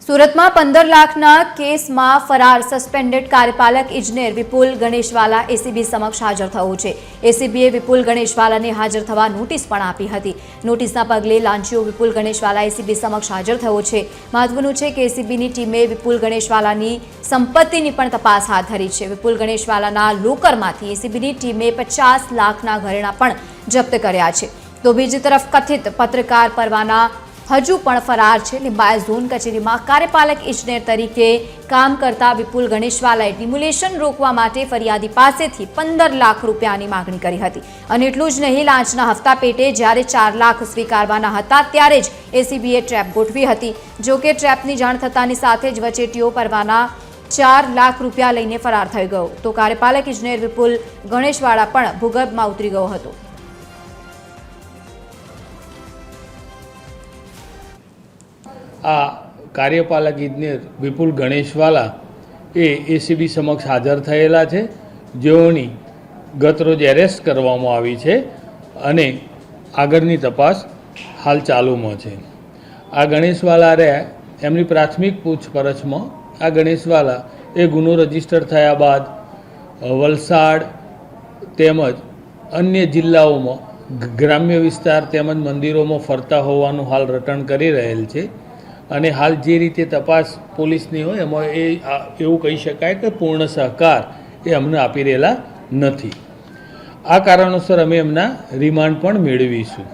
સુરતમાં 15 લાખના કેસમાં ફરાર સસ્પેન્ડેડ કાર્યપાલક ઇજનેર વિપુલ ગણેશવાલા એસીબી સમક્ષ હાજર થયો છે। એસીબીએ વિપુલ ગણેશવાલાને હાજર થવા નોટિસ પણ આપી હતી। નોટિસના પગલે લાંચીઓ વિપુલ ગણેશવાલા એસીબી સમક્ષ હાજર થયો છે। મહત્વનું છે કે એસીબીની ટીમે વિપુલ ગણેશવાલાની સંપત્તિની પણ તપાસ હાથ ધરી છે। વિપુલ ગણેશવાલાના લોકરમાંથી એસીબીની ટીમે 50 લાખના ઘરેણાં પણ જપ્ત કર્યા છે। તો બીજી તરફ કથિત પત્રકાર પરવાના હજુ પણ ફરાર છે। લિંબાયત ઝોન કચેરીમાં કાર્યપાલક ઇજનેર તરીકે કામ કરતા વિપુલ ગણેશવાલાએ ડિમોલેશન રોકવા માટે ફરિયાદી પાસેથી 15 લાખ રૂપિયાની માગણી કરી હતી અને એટલું જ નહીં, લાંચના હપ્તા પેટે જ્યારે 4 લાખ સ્વીકારવાના હતા ત્યારે જ એસીબીએ ટ્રેપ ગોઠવી હતી। જો કે ટ્રેપની જાણ થતાની સાથે જ વચેટીઓ પરવાના 4 લાખ રૂપિયા લઈને ફરાર થઈ ગયો તો કાર્યપાલક ઇજનેર વિપુલ ગણેશવાલા પણ ભૂગર્ભમાં ઉતરી ગયો હતો। આ કાર્યપાલક ઇજનેર વિપુલ ગણેશવાલા એ એસીબી સમક્ષ હાજર થયેલા છે, જેઓની ગતરોજ એરેસ્ટ કરવામાં આવી છે અને આગળની તપાસ હાલ ચાલુમાં છે। આ ગણેશવાલા એમની પ્રાથમિક પૂછપરછમાં આ ગણેશવાલા એ ગુનો રજીસ્ટર થયા બાદ વલસાડ તેમજ અન્ય જિલ્લાઓમાં ગ્રામ્ય વિસ્તાર તેમજ મંદિરોમાં ફરતા હોવાનું હાલ રટણ કરી રહેલ છે અને હાલ જે રીતે તપાસ પોલીસની હોય એમાં એવું કહી શકાય કે પૂર્ણ સહકાર એ અમને આપી રહેલા નથી। આ કારણોસર અમે એમના રિમાન્ડ પણ મેળવીશું।